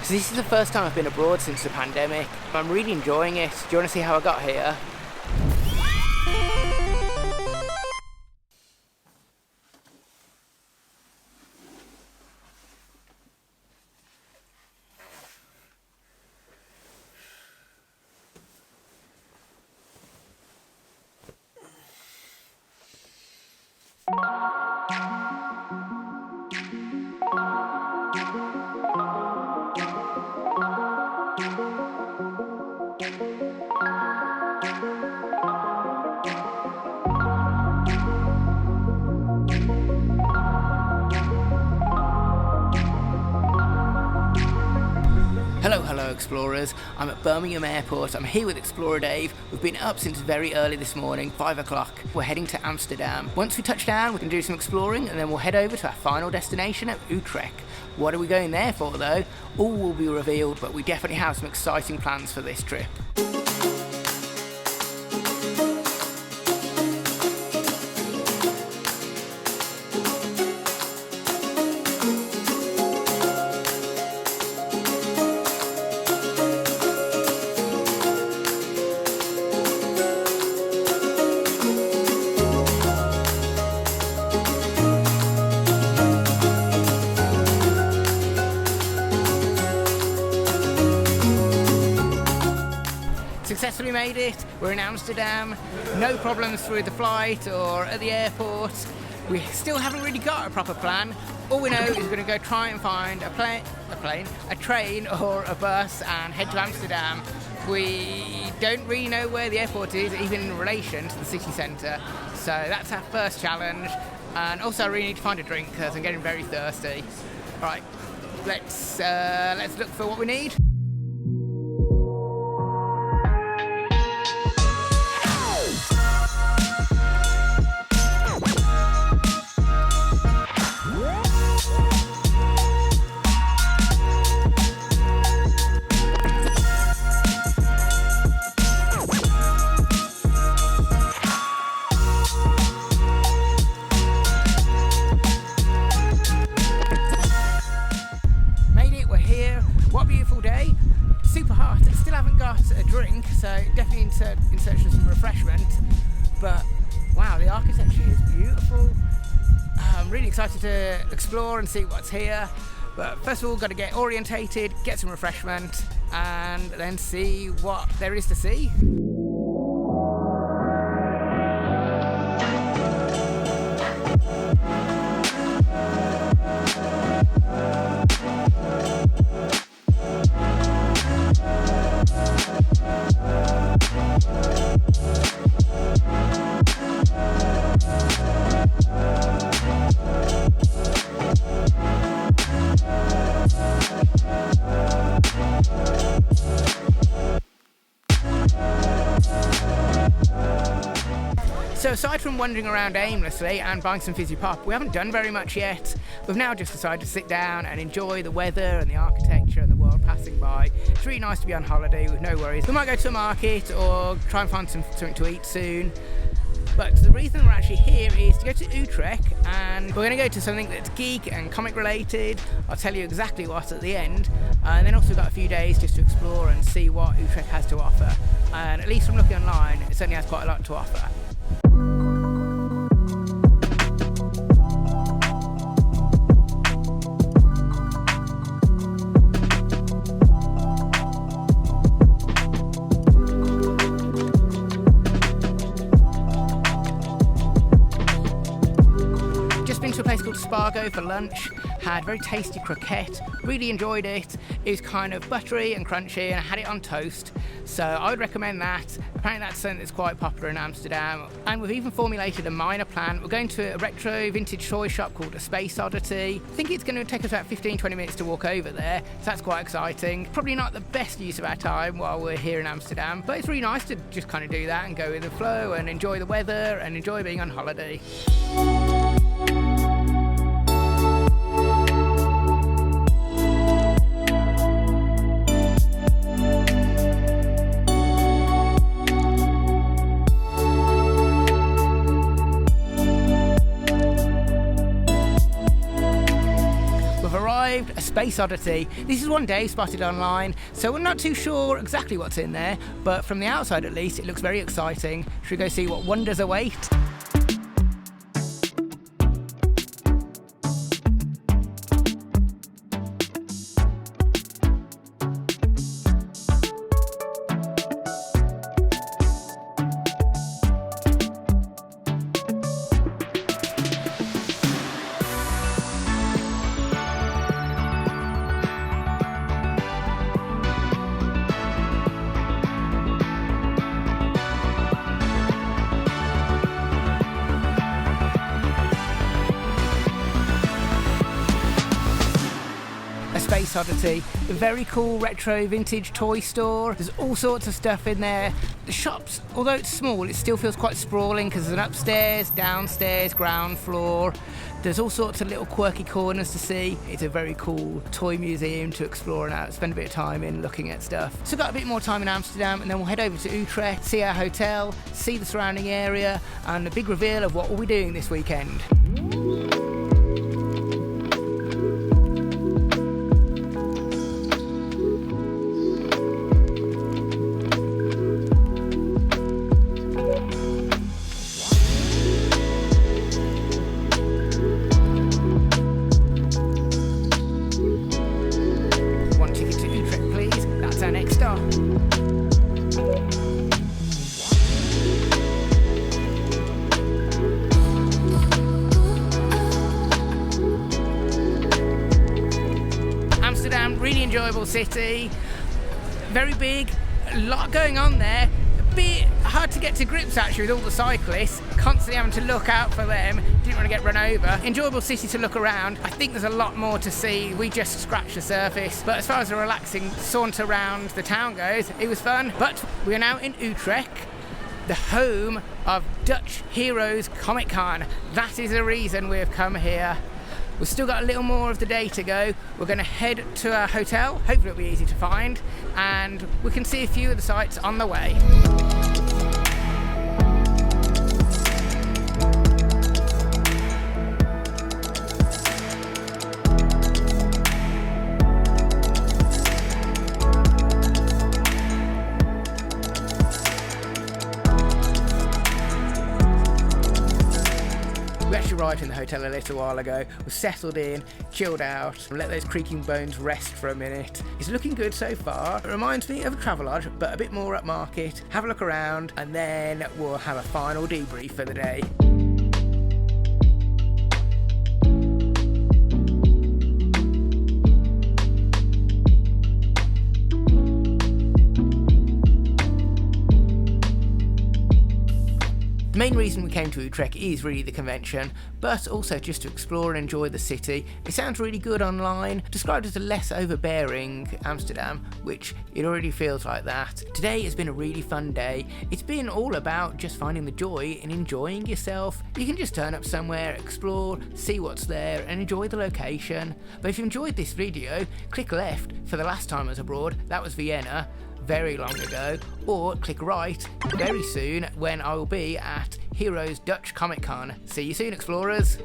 So this is the first time I've been abroad since the pandemic. I'm really enjoying it. Do you want to see how I got here? Hello explorers, I'm at Birmingham Airport. I'm here with Explorer Dave. We've been up since very early this morning, 5 o'clock. We're heading to Amsterdam. Once we touch down, we can do some exploring and then we'll head over to our final destination at Utrecht. What are we going there for though? All will be revealed, but we definitely have some exciting plans for this trip. Successfully made it. We're in Amsterdam. No problems through the flight or at the airport. We still haven't really got a proper plan. All we know is we're going to go try and find a train or a bus and head to Amsterdam. We don't really know where the airport is, even in relation to the city centre. So that's our first challenge. And also I really need to find a drink because I'm getting very thirsty. Right, let's look for what we need. What a beautiful day, super hot. I still haven't got a drink, so definitely in search of some refreshment. But wow, the architecture is beautiful. I'm really excited to explore and see what's here. But first of all, got to get orientated, get some refreshment, and then see what there is to see. So aside from wandering around aimlessly and buying some fizzy pop, we haven't done very much yet. We've now just decided to sit down and enjoy the weather and the architecture and the world passing by. It's really nice to be on holiday with no worries. We might go to a market or try and find something to eat soon. But the reason we're actually here is to go to Utrecht, and we're going to go to something that's geek and comic related. I'll tell you exactly what at the end. And then also we've got a few days just to explore and see what Utrecht has to offer. And at least from looking online, it certainly has quite a lot to offer. To a place called Spargo for lunch, had very tasty croquette, really enjoyed it. It was kind of buttery and crunchy and I had it on toast, so I would recommend that. Apparently that's something that's quite popular in Amsterdam, and we've even formulated a minor plan. We're going to a retro vintage toy shop called A Space Oddity. I think it's going to take us about 15-20 minutes to walk over there, so that's quite exciting. Probably not the best use of our time while we're here in Amsterdam, but it's really nice to just kind of do that and go with the flow and enjoy the weather and enjoy being on holiday. Space Oddity. This is one Dave spotted online, so we're not too sure exactly what's in there, but from the outside at least, it looks very exciting. Should we go see what wonders await? A Space Oddity, a very cool retro vintage toy store. There's all sorts of stuff in there. The shops, although it's small, it still feels quite sprawling because there's an upstairs, downstairs, ground floor. There's all sorts of little quirky corners to see. It's a very cool toy museum to explore and spend a bit of time in looking at stuff. So got a bit more time in Amsterdam and then we'll head over to Utrecht, see our hotel, see the surrounding area and a big reveal of what we'll be doing this weekend. Our next stop. Amsterdam, really enjoyable city, very big, a lot going on there. A bit hard to get to grips actually with all the cyclists, constantly having to look out for them, didn't want to get run over. Enjoyable city to look around. I think there's a lot more to see, we just scratched the surface, but as far as a relaxing saunter around the town goes, it was fun. But we are now in Utrecht, the home of Dutch Heroes Comic Con. That is the reason we have come here. We've still got a little more of the day to go. We're going to head to our hotel, hopefully it'll be easy to find, and we can see a few of the sights on the way. We actually arrived in the hotel a little while ago, we settled in, chilled out, and let those creaking bones rest for a minute. It's looking good so far. It reminds me of a Travelodge, but a bit more upmarket. Have a look around, and then we'll have a final debrief for the day. The main reason we came to Utrecht is really the convention, but also just to explore and enjoy the city. It sounds really good online, described as a less overbearing Amsterdam, which it already feels like that. Today has been a really fun day. It's been all about just finding the joy in enjoying yourself. You can just turn up somewhere, explore, see what's there, and enjoy the location. But if you enjoyed this video, click left for the last time I was abroad. That was Vienna, very long ago, or click right very soon when I will be at Heroes Dutch Comic Con. See you soon, explorers!